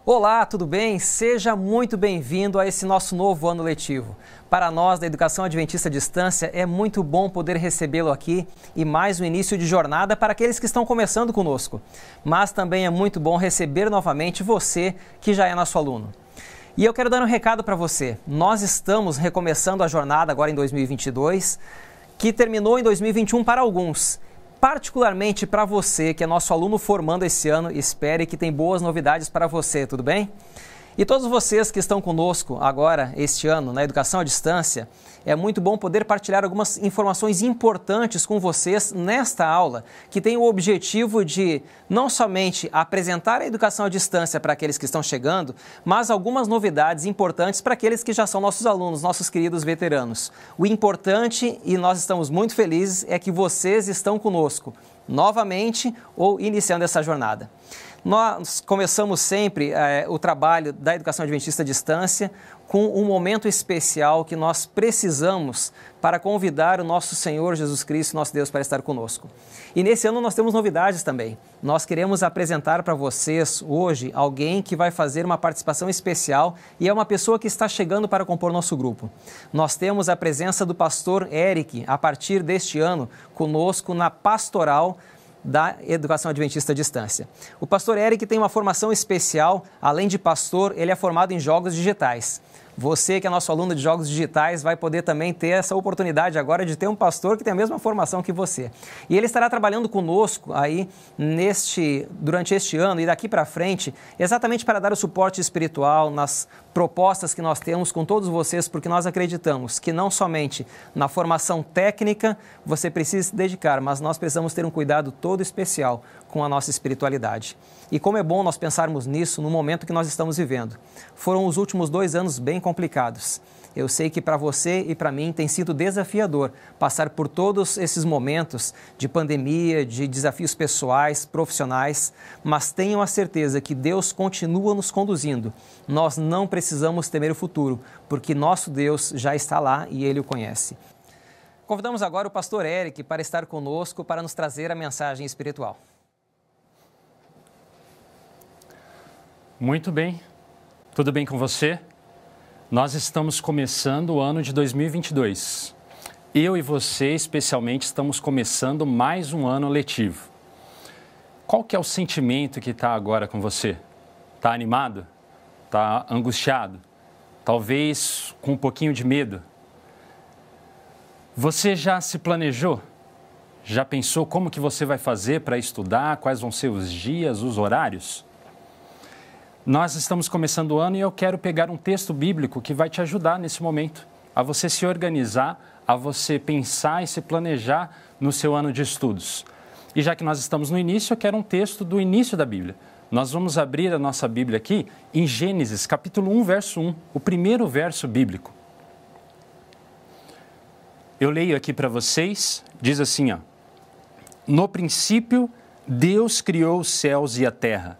Olá, tudo bem? Seja muito bem-vindo a esse nosso novo ano letivo. Para nós, da Educação Adventista à Distância, é muito bom poder recebê-lo aqui e mais um início de jornada para aqueles que estão começando conosco. Mas também é muito bom receber novamente você que já é nosso aluno. E eu quero dar um recado para você. Nós estamos recomeçando a jornada agora em 2022, que terminou em 2021 para alguns. Particularmente para você, que é nosso aluno formando esse ano, espere que tem boas novidades para você, tudo bem? E todos vocês que estão conosco agora, este ano, na Educação à Distância, é muito bom poder partilhar algumas informações importantes com vocês nesta aula, que tem o objetivo de não somente apresentar a Educação à Distância para aqueles que estão chegando, mas algumas novidades importantes para aqueles que já são nossos alunos, nossos queridos veteranos. O importante, e nós estamos muito felizes, é que vocês estão conosco, novamente ou iniciando essa jornada. Nós começamos sempre o trabalho da Educação Adventista à Distância com um momento especial que nós precisamos para convidar o nosso Senhor Jesus Cristo, nosso Deus, para estar conosco. E nesse ano nós temos novidades também. Nós queremos apresentar para vocês hoje alguém que vai fazer uma participação especial e é uma pessoa que está chegando para compor nosso grupo. Nós temos a presença do pastor Eric, a partir deste ano, conosco na pastoral da Educação Adventista à Distância. O pastor Eric tem uma formação especial, além de pastor, ele é formado em jogos digitais. Você que é nosso aluno de jogos digitais vai poder também ter essa oportunidade agora de ter um pastor que tem a mesma formação que você. E ele estará trabalhando conosco aí durante este ano e daqui para frente, exatamente para dar o suporte espiritual nas propostas que nós temos com todos vocês, porque nós acreditamos que não somente na formação técnica você precisa se dedicar, mas nós precisamos ter um cuidado todo especial com a nossa espiritualidade. E como é bom nós pensarmos nisso no momento que nós estamos vivendo. Foram os últimos 2 anos bem complicados. Eu sei que para você e para mim tem sido desafiador passar por todos esses momentos de pandemia, de desafios pessoais, profissionais, mas tenham a certeza que Deus continua nos conduzindo. Nós não precisamos temer o futuro, porque nosso Deus já está lá e Ele o conhece. Convidamos agora o pastor Eric para estar conosco para nos trazer a mensagem espiritual. Muito bem, tudo bem com você? Nós estamos começando o ano de 2022. Eu e você, especialmente, estamos começando mais um ano letivo. Qual que é o sentimento que está agora com você? Está animado? Está angustiado? Talvez com um pouquinho de medo? Você já se planejou? Já pensou como que você vai fazer para estudar? Quais vão ser os dias, os horários? Nós estamos começando o ano e eu quero pegar um texto bíblico que vai te ajudar nesse momento, a você se organizar, a você pensar e se planejar no seu ano de estudos. E já que nós estamos no início, eu quero um texto do início da Bíblia. Nós vamos abrir a nossa Bíblia aqui em Gênesis, capítulo 1, verso 1, o primeiro verso bíblico. Eu leio aqui para vocês, diz assim, ó: No princípio, Deus criou os céus e a terra.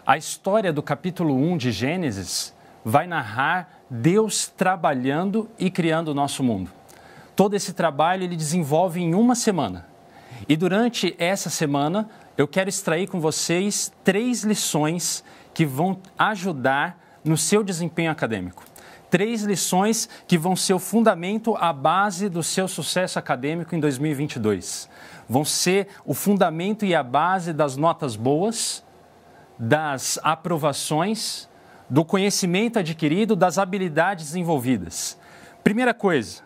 A história do capítulo 1 de Gênesis vai narrar Deus trabalhando e criando o nosso mundo. Todo esse trabalho ele desenvolve em uma semana. E durante essa semana, eu quero extrair com vocês 3 lições que vão ajudar no seu desempenho acadêmico. 3 lições que vão ser o fundamento, a base do seu sucesso acadêmico em 2022. Vão ser o fundamento e a base das notas boas, das aprovações, do conhecimento adquirido, das habilidades desenvolvidas. Primeira coisa,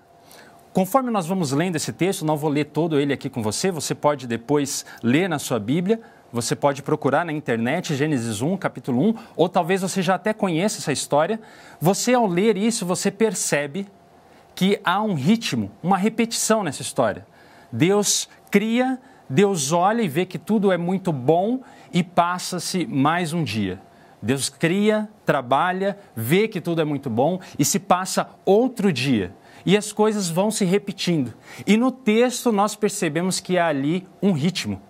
conforme nós vamos lendo esse texto, não vou ler todo ele aqui com você, você pode depois ler na sua Bíblia, você pode procurar na internet, Gênesis 1, capítulo 1, ou talvez você já até conheça essa história. Você, ao ler isso, você percebe que há um ritmo, uma repetição nessa história. Deus cria, Deus olha e vê que tudo é muito bom e passa-se mais um dia. Deus cria, trabalha, vê que tudo é muito bom e se passa outro dia. E as coisas vão se repetindo. E no texto nós percebemos que há ali um ritmo.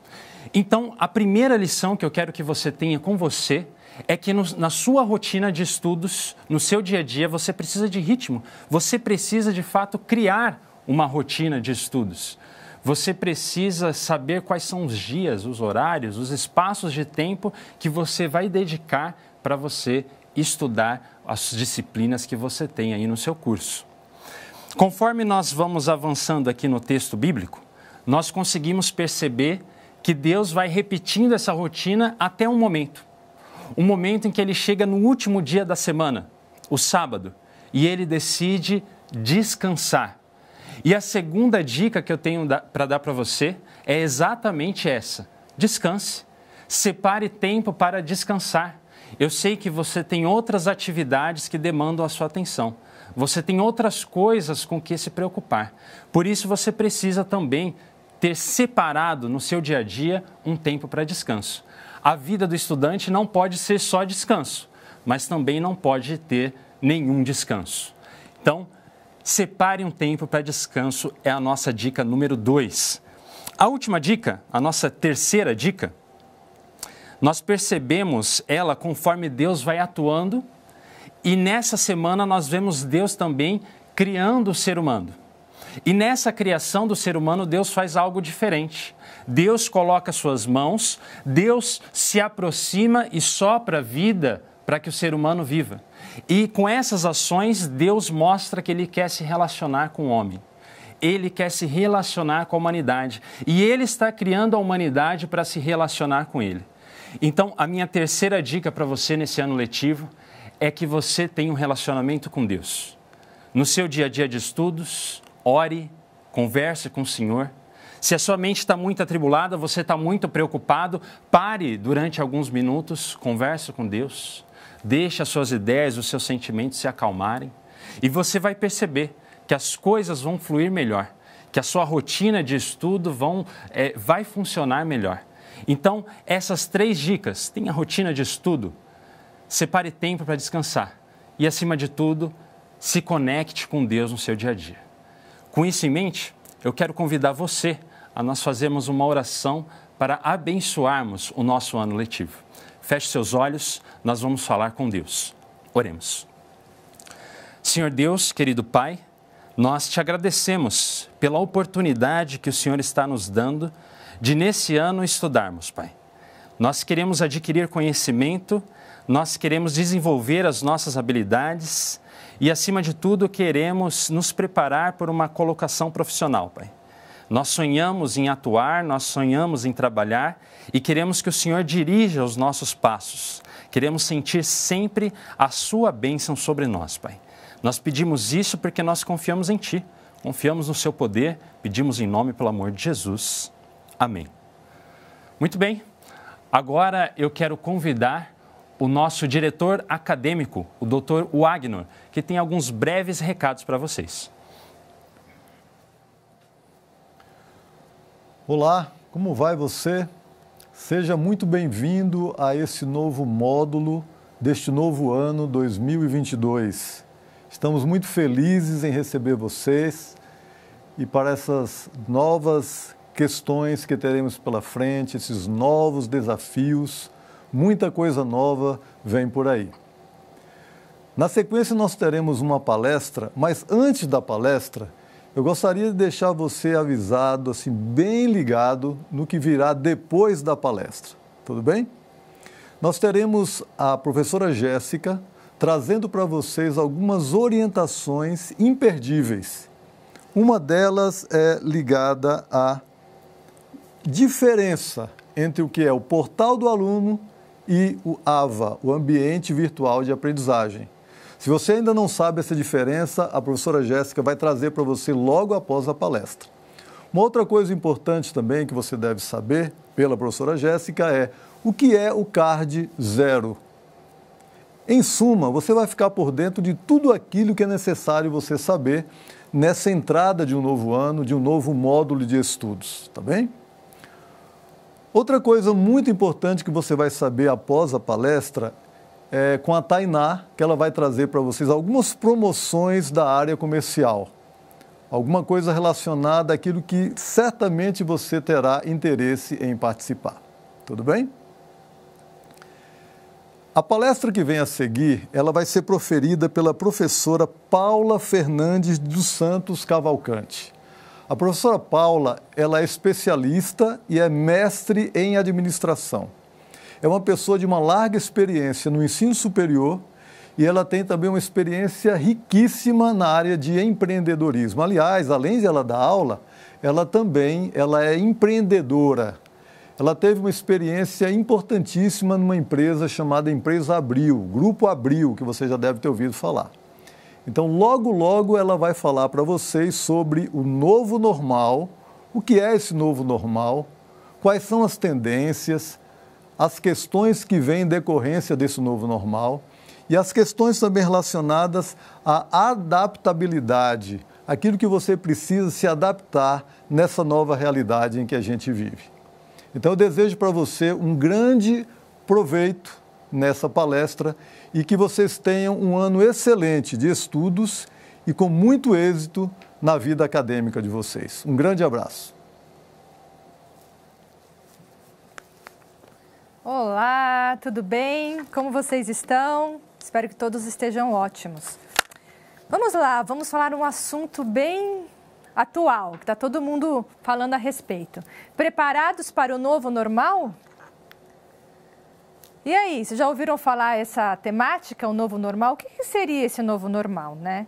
Então, a primeira lição que eu quero que você tenha com você é que na sua rotina de estudos, no seu dia a dia, você precisa de ritmo. Você precisa, de fato, criar uma rotina de estudos. Você precisa saber quais são os dias, os horários, os espaços de tempo que você vai dedicar para você estudar as disciplinas que você tem aí no seu curso. Conforme nós vamos avançando aqui no texto bíblico, nós conseguimos perceber que Deus vai repetindo essa rotina até um momento em que ele chega no último dia da semana, o sábado, e ele decide descansar. E a segunda dica que eu tenho para dar para você é exatamente essa: descanse, separe tempo para descansar. Eu sei que você tem outras atividades que demandam a sua atenção. Você tem outras coisas com que se preocupar. Por isso você precisa também ter separado no seu dia a dia um tempo para descanso. A vida do estudante não pode ser só descanso, mas também não pode ter nenhum descanso. Então, separe um tempo para descanso é a nossa dica número 2. A última dica, a nossa terceira dica, nós percebemos ela conforme Deus vai atuando, e nessa semana nós vemos Deus também criando o ser humano. E nessa criação do ser humano, Deus faz algo diferente. Deus coloca suas mãos, Deus se aproxima e sopra vida para que o ser humano viva. E com essas ações, Deus mostra que Ele quer se relacionar com o homem. Ele quer se relacionar com a humanidade. E Ele está criando a humanidade para se relacionar com Ele. Então, a minha terceira dica para você nesse ano letivo é que você tenha um relacionamento com Deus. No seu dia a dia de estudos, ore, converse com o Senhor. Se a sua mente está muito atribulada, você está muito preocupado, pare durante alguns minutos, converse com Deus. Deixe as suas ideias, os seus sentimentos se acalmarem. E você vai perceber que as coisas vão fluir melhor, que a sua rotina de estudo vai funcionar melhor. Então, essas 3 dicas: tenha rotina de estudo, separe tempo para descansar e, acima de tudo, se conecte com Deus no seu dia a dia. Com isso em mente, eu quero convidar você a nós fazermos uma oração para abençoarmos o nosso ano letivo. Feche seus olhos, nós vamos falar com Deus. Oremos. Senhor Deus, querido Pai, nós te agradecemos pela oportunidade que o Senhor está nos dando de nesse ano estudarmos, Pai. Nós queremos adquirir conhecimento, nós queremos desenvolver as nossas habilidades e, acima de tudo, queremos nos preparar por uma colocação profissional, Pai. Nós sonhamos em atuar, nós sonhamos em trabalhar e queremos que o Senhor dirija os nossos passos. Queremos sentir sempre a sua bênção sobre nós, Pai. Nós pedimos isso porque nós confiamos em Ti, confiamos no Seu poder, pedimos em nome pelo amor de Jesus. Amém. Muito bem, agora eu quero convidar o nosso diretor acadêmico, o Dr. Wagner, que tem alguns breves recados para vocês. Olá, como vai você? Seja muito bem-vindo a esse novo módulo deste novo ano 2022. Estamos muito felizes em receber vocês e para essas novas questões que teremos pela frente, esses novos desafios, muita coisa nova vem por aí. Na sequência nós teremos uma palestra, mas antes da palestra, eu gostaria de deixar você avisado, assim, bem ligado no que virá depois da palestra. Tudo bem? Nós teremos a professora Jéssica trazendo para vocês algumas orientações imperdíveis. Uma delas é ligada à diferença entre o que é o portal do aluno e o AVA, o Ambiente Virtual de Aprendizagem. Se você ainda não sabe essa diferença, a professora Jéssica vai trazer para você logo após a palestra. Uma outra coisa importante também que você deve saber, pela professora Jéssica, é o que é o CARD 0. Em suma, você vai ficar por dentro de tudo aquilo que é necessário você saber nessa entrada de um novo ano, de um novo módulo de estudos, tá bem? Outra coisa muito importante que você vai saber após a palestra é com a Tainá, que ela vai trazer para vocês algumas promoções da área comercial. Alguma coisa relacionada àquilo que certamente você terá interesse em participar. Tudo bem? A palestra que vem a seguir, ela vai ser proferida pela professora Paula Fernandes dos Santos Cavalcante. A professora Paula, ela é especialista e é mestre em administração. é uma pessoa de uma larga experiência no ensino superior e ela tem também uma experiência riquíssima na área de empreendedorismo. Aliás, além de ela dar aula, ela é empreendedora. Ela teve uma experiência importantíssima numa empresa chamada Empresa Abril, Grupo Abril, que você já deve ter ouvido falar. Então, logo, logo ela vai falar para vocês sobre o novo normal, o que é esse novo normal, quais são as tendências, as questões que vêm em decorrência desse novo normal e as questões também relacionadas à adaptabilidade, aquilo que você precisa se adaptar nessa nova realidade em que a gente vive. Então, eu desejo para você um grande proveito nessa palestra e que vocês tenham um ano excelente de estudos e com muito êxito na vida acadêmica de vocês. Um grande abraço. Olá, tudo bem? Como vocês estão? Espero que todos estejam ótimos. Vamos lá, vamos falar um assunto bem atual, que está todo mundo falando a respeito. Preparados para o novo normal? E aí, vocês já ouviram falar essa temática, o novo normal? O que seria esse novo normal, né?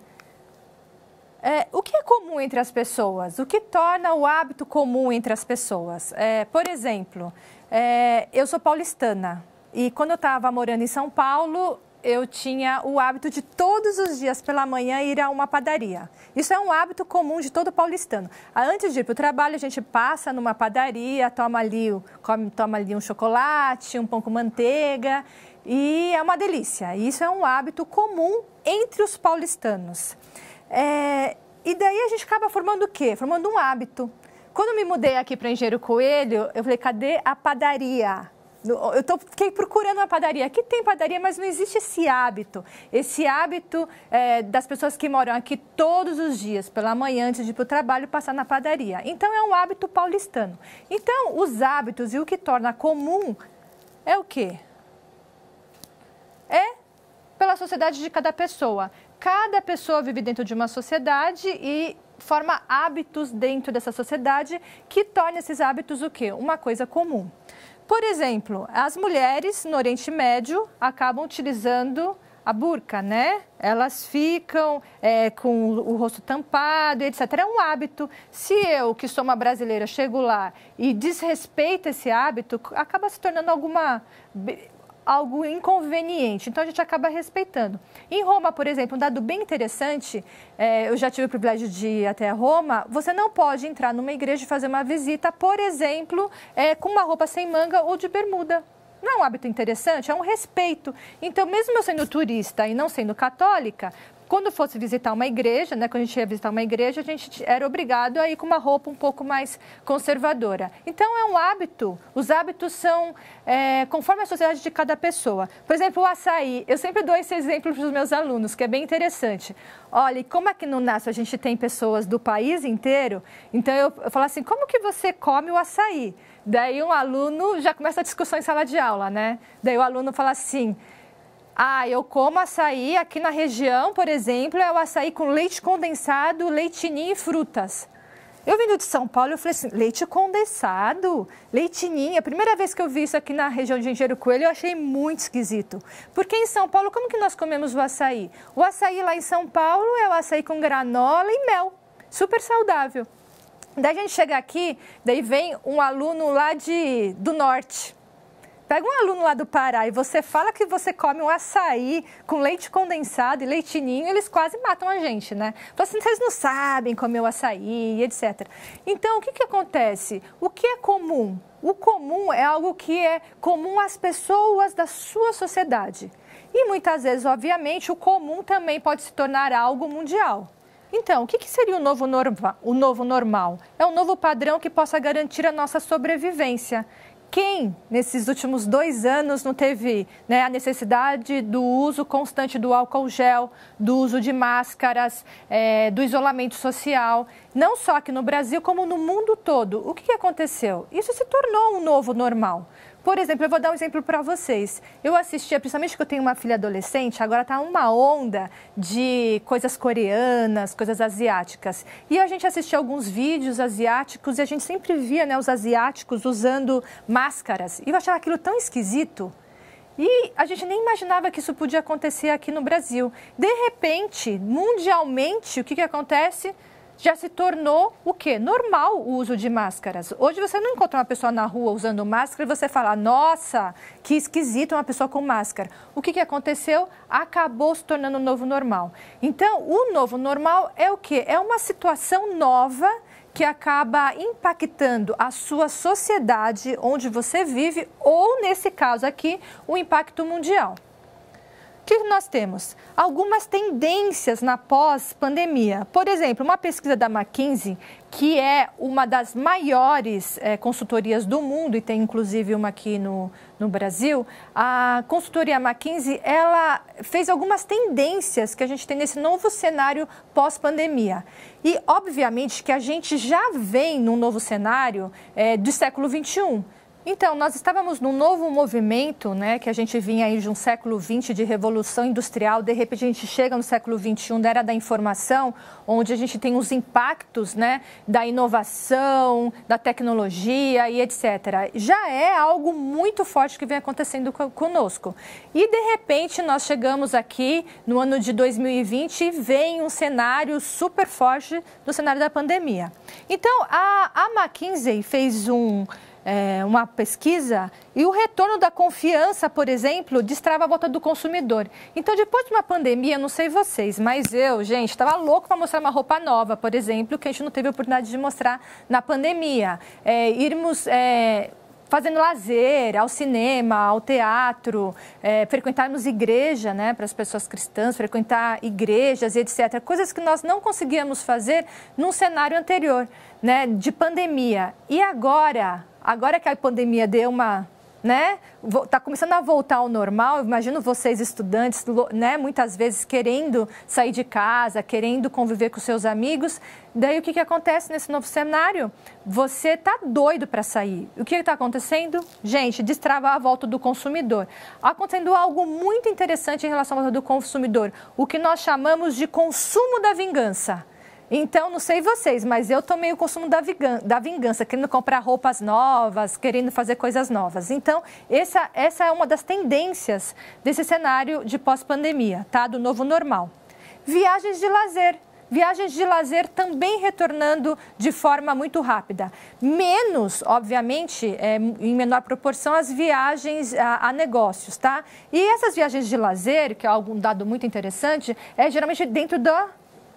O que é comum entre as pessoas? O que torna o hábito comum entre as pessoas? Por exemplo, eu sou paulistana e quando eu estava morando em São Paulo, eu tinha o hábito de todos os dias pela manhã ir a uma padaria. Isso é um hábito comum de todo paulistano. Antes de ir para o trabalho, a gente passa numa padaria, toma ali um chocolate, um pão com manteiga e é uma delícia. Isso é um hábito comum entre os paulistanos. E daí a gente acaba formando o quê? Formando um hábito. Quando eu me mudei aqui para Engenheiro Coelho, eu falei, cadê a padaria? Fiquei procurando uma padaria. Aqui tem padaria, mas não existe esse hábito. Esse hábito das pessoas que moram aqui todos os dias, pela manhã, antes de ir para o trabalho, passar na padaria. Então, é um hábito paulistano. Então, os hábitos e o que torna comum é o quê? É pela sociedade de cada pessoa. Cada pessoa vive dentro de uma sociedade e forma hábitos dentro dessa sociedade que torna esses hábitos o quê? Uma coisa comum. Por exemplo, as mulheres no Oriente Médio acabam utilizando a burca, né? Elas ficam com o rosto tampado, etc. É um hábito. Se eu, que sou uma brasileira, chego lá e desrespeito esse hábito, acaba se tornando algo inconveniente. Então, a gente acaba respeitando. Em Roma, por exemplo, um dado bem interessante, eu já tive o privilégio de ir até Roma, você não pode entrar numa igreja e fazer uma visita, por exemplo, com uma roupa sem manga ou de bermuda. Não é um hábito interessante? É um respeito. Então, mesmo eu sendo turista e não sendo católica, quando fosse visitar uma igreja, né, quando a gente ia visitar uma igreja, a gente era obrigado a ir com uma roupa um pouco mais conservadora. Então, é um hábito. Os hábitos são conforme a sociedade de cada pessoa. Por exemplo, o açaí. Eu sempre dou esse exemplo para os meus alunos, que é bem interessante. Olha, como aqui no NASF a gente tem pessoas do país inteiro, então eu falo assim, como que você come o açaí? Daí um aluno já começa a discussão em sala de aula, né? Daí o aluno fala assim... eu como açaí aqui na região, por exemplo, é o açaí com leite condensado, leite ninho e frutas. Eu vindo de São Paulo, eu falei assim, leite condensado, leite ninho. A primeira vez que eu vi isso aqui na região de Engenheiro Coelho, eu achei muito esquisito. Porque em São Paulo, como que nós comemos o açaí? O açaí lá em São Paulo é o açaí com granola e mel, super saudável. Daí a gente chega aqui, daí vem um aluno lá do norte. Pega um aluno lá do Pará e você fala que você come um açaí com leite condensado e leite ninho, eles quase matam a gente, né? Fala assim, vocês não sabem comer o açaí, etc. Então, o que acontece? O que é comum? O comum é algo que é comum às pessoas da sua sociedade. E muitas vezes, obviamente, o comum também pode se tornar algo mundial. Então, o que seria o novo normal? É um novo padrão que possa garantir a nossa sobrevivência. Quem, nesses últimos 2 anos, não teve a necessidade do uso constante do álcool gel, do uso de máscaras, do isolamento social, não só aqui no Brasil, como no mundo todo? O que aconteceu? Isso se tornou um novo normal. Por exemplo, eu vou dar um exemplo para vocês. Eu assistia, principalmente porque eu tenho uma filha adolescente, agora está uma onda de coisas coreanas, coisas asiáticas. E a gente assistia alguns vídeos asiáticos e a gente sempre via, né, os asiáticos usando máscaras. E eu achava aquilo tão esquisito. E a gente nem imaginava que isso podia acontecer aqui no Brasil. De repente, mundialmente, o que acontece? Já se tornou o quê? Normal o uso de máscaras. Hoje você não encontra uma pessoa na rua usando máscara e você fala, nossa, que esquisito uma pessoa com máscara. O que aconteceu? Acabou se tornando o novo normal. Então, o novo normal é o quê? É uma situação nova que acaba impactando a sua sociedade onde você vive ou, nesse caso aqui, o impacto mundial. O que nós temos? Algumas tendências na pós-pandemia. Por exemplo, uma pesquisa da McKinsey, que é uma das maiores consultorias do mundo, e tem inclusive uma aqui no Brasil, a consultoria McKinsey, ela fez algumas tendências que a gente tem nesse novo cenário pós-pandemia. E, obviamente, que a gente já vem num novo cenário do século XXI. Então, nós estávamos num novo movimento, né, que a gente vinha aí de um século XX de revolução industrial, de repente a gente chega no século XXI, da era da informação, onde a gente tem os impactos, né, da inovação, da tecnologia e etc. Já é algo muito forte que vem acontecendo conosco. E, de repente, nós chegamos aqui no ano de 2020 e vem um cenário super forte do cenário da pandemia. Então, a McKinsey fez uma pesquisa e o retorno da confiança, por exemplo, destrava a volta do consumidor. Então, depois de uma pandemia, não sei vocês, mas eu, gente, estava louco para mostrar uma roupa nova, por exemplo, que a gente não teve a oportunidade de mostrar na pandemia. Irmos fazendo lazer, ao cinema, ao teatro, frequentarmos igreja, né, para as pessoas cristãs, frequentar igrejas e etc. Coisas que nós não conseguíamos fazer num cenário anterior, né, de pandemia. E agora que a pandemia deu uma, né, está começando a voltar ao normal, imagino vocês estudantes, né, muitas vezes querendo sair de casa, querendo conviver com seus amigos, daí o que acontece nesse novo cenário? Você está doido para sair. O que está acontecendo? Gente, destravar a volta do consumidor. Acontecendo algo muito interessante em relação à volta do consumidor, o que nós chamamos de consumo da vingança. Então, não sei vocês, mas eu tomei o consumo da vingança, querendo comprar roupas novas, querendo fazer coisas novas. Então, essa é uma das tendências desse cenário de pós-pandemia, tá? Do novo normal. Viagens de lazer. Viagens de lazer também retornando de forma muito rápida. Menos, obviamente, em menor proporção, as viagens a negócios, tá? E essas viagens de lazer, que é algum dado muito interessante, geralmente dentro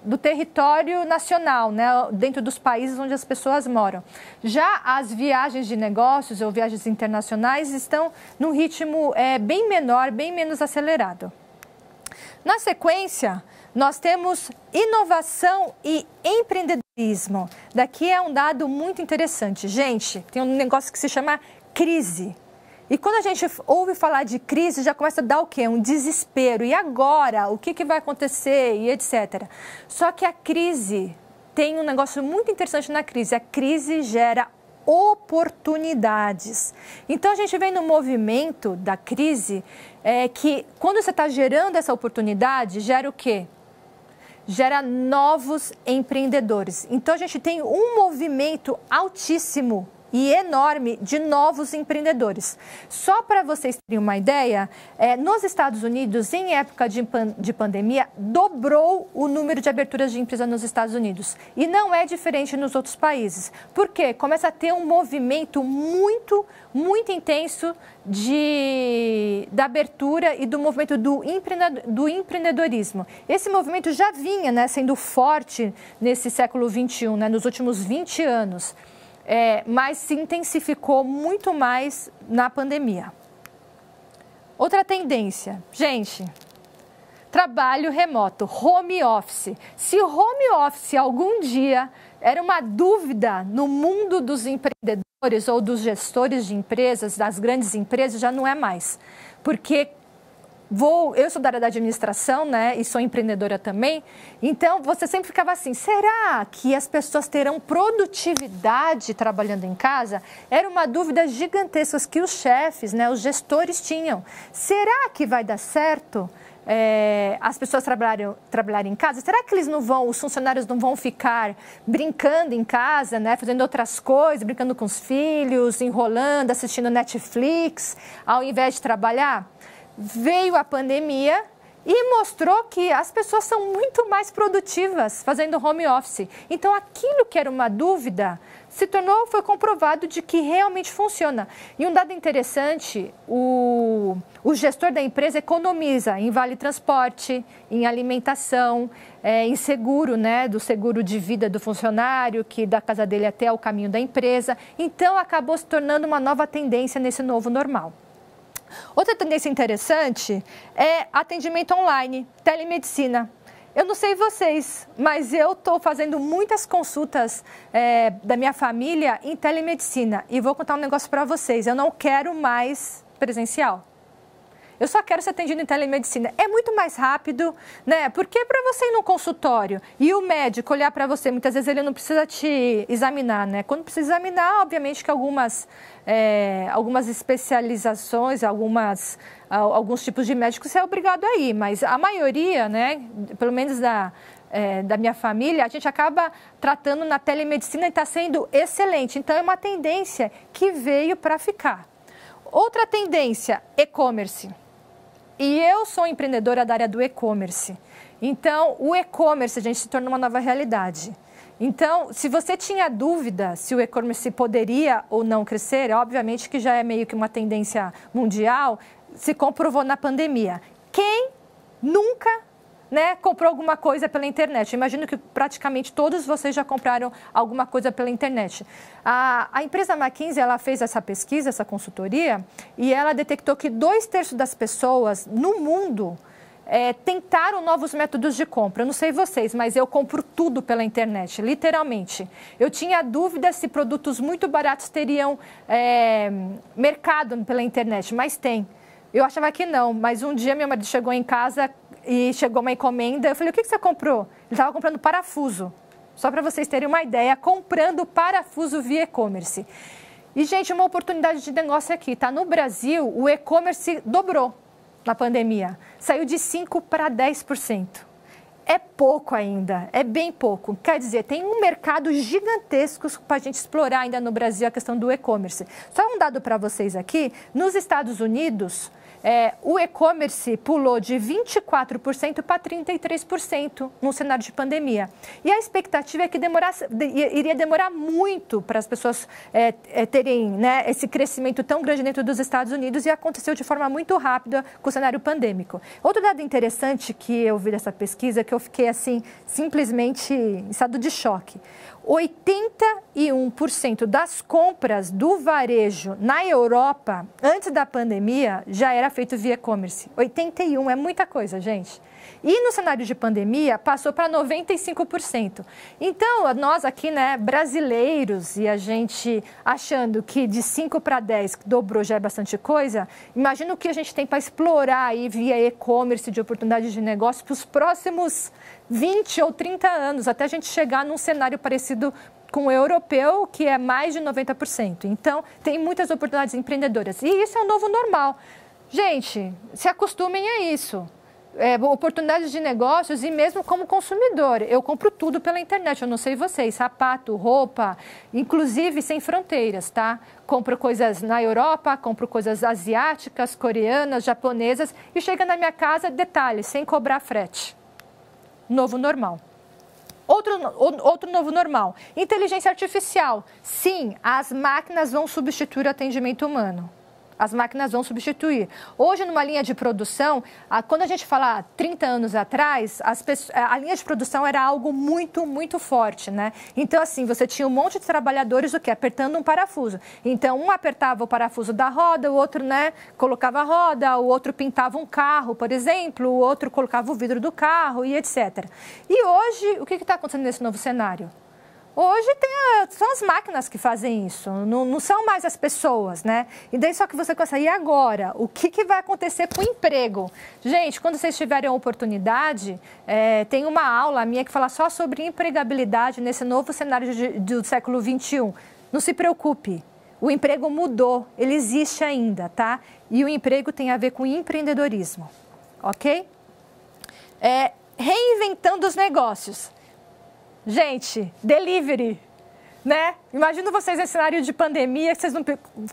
do território nacional, né, dentro dos países onde as pessoas moram. Já as viagens de negócios ou viagens internacionais estão num ritmo bem menor, bem menos acelerado. Na sequência, nós temos inovação e empreendedorismo. Daqui é um dado muito interessante. Gente, tem um negócio que se chama crise. E quando a gente ouve falar de crise, já começa a dar o quê? Um desespero. E agora? O que vai acontecer? E etc. Só que a crise tem um negócio muito interessante na crise. A crise gera oportunidades. Então, a gente vem no movimento da crise que quando você está gerando essa oportunidade, gera o quê? Gera novos empreendedores. Então, a gente tem um movimento altíssimo e enorme de novos empreendedores. Só para vocês terem uma ideia, nos Estados Unidos, em época de pandemia, dobrou o número de aberturas de empresa nos Estados Unidos. E não é diferente nos outros países. Por quê? Começa a ter um movimento muito, muito intenso da abertura e do movimento do empreendedorismo. Esse movimento já vinha, né, sendo forte nesse século XXI, né, nos últimos 20 anos. Mas se intensificou muito mais na pandemia. Outra tendência, gente, trabalho remoto, home office. Se home office algum dia era uma dúvida no mundo dos empreendedores ou dos gestores de empresas, das grandes empresas, já não é mais. Porque eu sou da área da administração, né, e sou empreendedora também, então você sempre ficava assim, será que as pessoas terão produtividade trabalhando em casa? Era uma dúvida gigantesca que os chefes, né, os gestores tinham. Será que vai dar certo as pessoas trabalharem em casa? Será que os funcionários não vão ficar brincando em casa, né, fazendo outras coisas, brincando com os filhos, enrolando, assistindo Netflix, ao invés de trabalhar? Veio a pandemia e mostrou que as pessoas são muito mais produtivas fazendo home office. Então, aquilo que era uma dúvida foi comprovado de que realmente funciona. E um dado interessante, o gestor da empresa economiza em vale transporte, em alimentação, em seguro, né, do seguro de vida do funcionário, que da casa dele até o caminho da empresa. Então, acabou se tornando uma nova tendência nesse novo normal. Outra tendência interessante é atendimento online, telemedicina. Eu não sei vocês, mas eu estou fazendo muitas consultas da minha família em telemedicina. E vou contar um negócio para vocês, eu não quero mais presencial. Eu só quero ser atendido em telemedicina. É muito mais rápido, né? Porque para você ir no consultório e o médico olhar para você, muitas vezes ele não precisa te examinar, né? Quando precisa examinar, obviamente que algumas especializações, alguns tipos de médicos você é obrigado a ir, mas a maioria, né? Pelo menos da minha família, a gente acaba tratando na telemedicina e está sendo excelente. Então, é uma tendência que veio para ficar. Outra tendência, e-commerce. E eu sou empreendedora da área do e-commerce. Então, o e-commerce, a gente, se tornou uma nova realidade. Então, se você tinha dúvida se o e-commerce poderia ou não crescer, obviamente que já é meio que uma tendência mundial, se comprovou na pandemia. Quem nunca, né, comprou alguma coisa pela internet? Eu imagino que praticamente todos vocês já compraram alguma coisa pela internet. A empresa McKinsey, ela fez essa pesquisa, essa consultoria, e ela detectou que 2/3 das pessoas no mundo tentaram novos métodos de compra. Eu não sei vocês, mas eu compro tudo pela internet, literalmente. Eu tinha dúvida se produtos muito baratos teriam mercado pela internet, mas tem. Eu achava que não, mas um dia meu marido chegou em casa e chegou uma encomenda. Eu falei, o que você comprou? Ele estava comprando parafuso. Só para vocês terem uma ideia, comprando parafuso via e-commerce. E, gente, uma oportunidade de negócio aqui, tá? No Brasil, o e-commerce dobrou na pandemia. Saiu de 5% para 10%. É pouco ainda, é bem pouco. Quer dizer, tem um mercado gigantesco para a gente explorar ainda no Brasil a questão do e-commerce. Só um dado para vocês aqui, nos Estados Unidos, o e-commerce pulou de 24% para 33% no cenário de pandemia. E a expectativa é que iria demorar muito para as pessoas terem, né, esse crescimento tão grande dentro dos Estados Unidos, e aconteceu de forma muito rápida com o cenário pandêmico. Outro dado interessante que eu vi dessa pesquisa, que eu fiquei assim, simplesmente em estado de choque. 81% das compras do varejo na Europa, antes da pandemia, já era feito via e-commerce. 81% é muita coisa, gente. E no cenário de pandemia, passou para 95%. Então, nós aqui, né, brasileiros, e a gente achando que de 5 para 10 dobrou já é bastante coisa, imagina o que a gente tem para explorar aí via e-commerce de oportunidades de negócio para os próximos 20 ou 30 anos, até a gente chegar num cenário parecido com o europeu, que é mais de 90%. Então, tem muitas oportunidades empreendedoras. E isso é o novo normal. Gente, se acostumem a isso. Oportunidades de negócios, e mesmo como consumidor. Eu compro tudo pela internet, eu não sei vocês, sapato, roupa, inclusive sem fronteiras, tá? Compro coisas na Europa, compro coisas asiáticas, coreanas, japonesas, e chega na minha casa, detalhe, sem cobrar frete. Novo normal. Outro novo normal, inteligência artificial. Sim, as máquinas vão substituir o atendimento humano. As máquinas vão substituir. Hoje, numa linha de produção, quando a gente fala 30 anos atrás, a linha de produção era algo muito, muito forte, né? Então, assim, você tinha um monte de trabalhadores, apertando um parafuso. Então, um apertava o parafuso da roda, o outro, né, colocava a roda, o outro pintava um carro, por exemplo, o outro colocava o vidro do carro e etc. E hoje, o que está acontecendo nesse novo cenário? Hoje são as máquinas que fazem isso, não são mais as pessoas, né? E daí só que você começa, e agora? O que vai acontecer com o emprego? Gente, quando vocês tiverem a oportunidade, tem uma aula minha que fala só sobre empregabilidade nesse novo cenário do século XXI. Não se preocupe, o emprego mudou, ele existe ainda, tá? E o emprego tem a ver com empreendedorismo, ok? Reinventando os negócios. Gente, delivery, né? Imagino vocês nesse cenário de pandemia,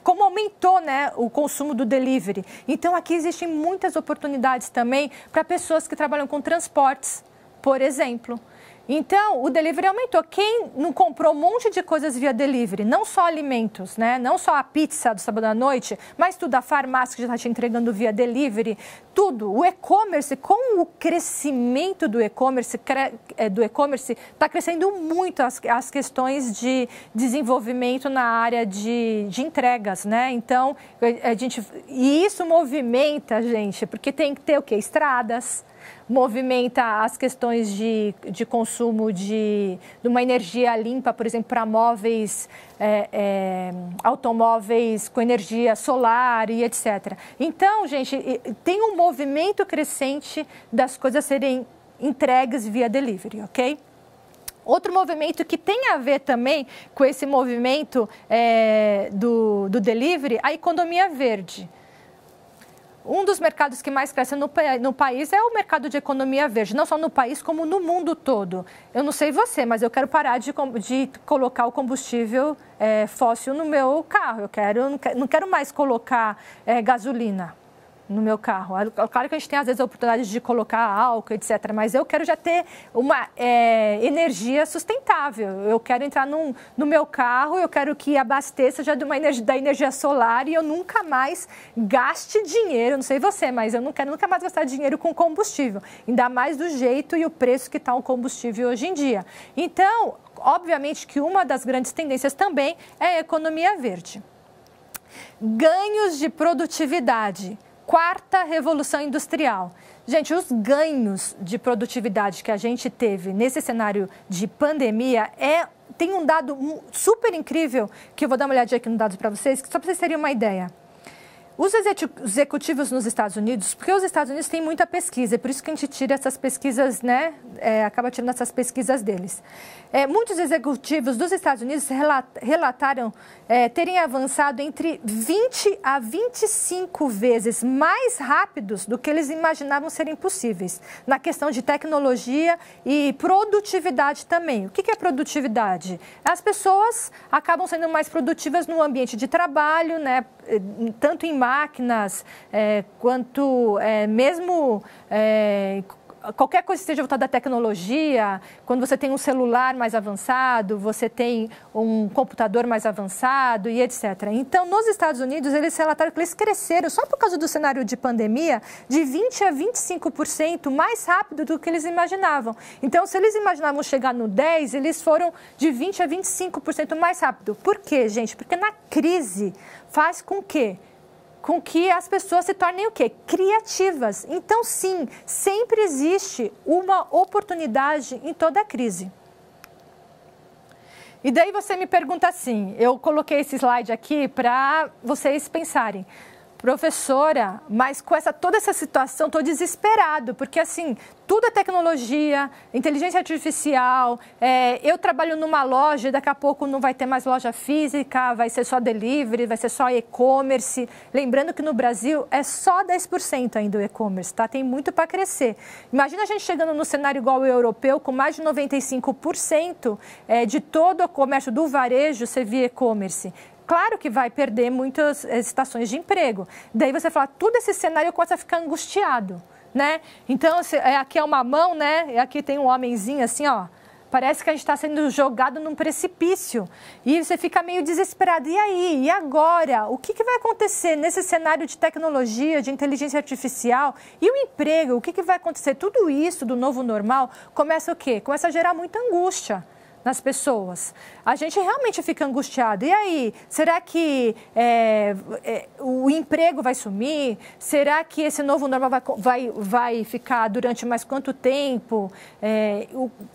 como aumentou, né, o consumo do delivery. Então, aqui existem muitas oportunidades também para pessoas que trabalham com transportes, por exemplo. Então, o delivery aumentou. Quem não comprou um monte de coisas via delivery? Não só alimentos, né? Não só a pizza do sábado à noite, mas tudo, a farmácia que já está te entregando via delivery, tudo. O e-commerce, com o crescimento do e-commerce, está crescendo muito as questões de desenvolvimento na área de entregas, né? Então, e isso movimenta, gente, porque tem que ter o quê? Estradas. Movimenta as questões de consumo de uma energia limpa, por exemplo, para móveis, automóveis com energia solar e etc. Então, gente, tem um movimento crescente das coisas serem entregues via delivery, ok? Outro movimento que tem a ver também com esse movimento do delivery, a economia verde. Um dos mercados que mais cresce no país é o mercado de economia verde, não só no país, como no mundo todo. Eu não sei você, mas eu quero parar de colocar o combustível fóssil no meu carro. Não quero mais colocar gasolina no meu carro. Claro que a gente tem, às vezes, a oportunidade de colocar álcool, etc. Mas eu quero já ter uma energia sustentável. Eu quero entrar no meu carro, eu quero que abasteça já da energia solar e eu nunca mais gaste dinheiro. Não sei você, mas eu não quero nunca mais gastar dinheiro com combustível. Ainda mais do jeito e o preço que está o combustível hoje em dia. Então, obviamente que uma das grandes tendências também é a economia verde. Ganhos de produtividade. Quarta revolução industrial. Gente, os ganhos de produtividade que a gente teve nesse cenário de pandemia tem um dado super incrível, que eu vou dar uma olhadinha aqui no dado para vocês, só para vocês terem uma ideia. Os executivos nos Estados Unidos, porque os Estados Unidos têm muita pesquisa, é por isso que a gente tira essas pesquisas, né? Acaba tirando essas pesquisas deles. Muitos executivos dos Estados Unidos relataram terem avançado entre 20 a 25 vezes mais rápidos do que eles imaginavam serem possíveis, na questão de tecnologia e produtividade também. O que é produtividade? As pessoas acabam sendo mais produtivas no ambiente de trabalho, né? Tanto em máquinas, quanto mesmo qualquer coisa que esteja voltada à tecnologia. Quando você tem um celular mais avançado, você tem um computador mais avançado e etc. Então, nos Estados Unidos, eles relataram que eles cresceram, só por causa do cenário de pandemia, de 20% a 25% mais rápido do que eles imaginavam. Então, se eles imaginavam chegar no 10%, eles foram de 20% a 25% mais rápido. Por quê, gente? Porque na crise faz com que as pessoas se tornem o quê? Criativas. Então, sim, sempre existe uma oportunidade em toda crise. E daí você me pergunta assim, eu coloquei esse slide aqui para vocês pensarem. Professora, mas com toda essa situação, estou desesperado, porque assim, tudo é tecnologia, inteligência artificial, eu trabalho numa loja, daqui a pouco não vai ter mais loja física, vai ser só delivery, vai ser só e-commerce. Lembrando que no Brasil é só 10% ainda o e-commerce, tá? Tem muito para crescer. Imagina a gente chegando no cenário igual ao europeu, com mais de 95% de todo o comércio do varejo ser via e-commerce. Claro que vai perder muitas estações de emprego. Daí você fala, todo esse cenário começa a ficar angustiado, né? Então, aqui é uma mão, né? E aqui tem um homenzinho assim, ó. Parece que a gente está sendo jogado num precipício. E você fica meio desesperado. E aí? E agora? O que vai acontecer nesse cenário de tecnologia, de inteligência artificial? E o emprego? O que vai acontecer? Tudo isso do novo normal começa o quê? Começa a gerar muita angústia nas pessoas. A gente realmente fica angustiado. E aí, será que o emprego vai sumir? Será que esse novo normal vai ficar durante mais quanto tempo?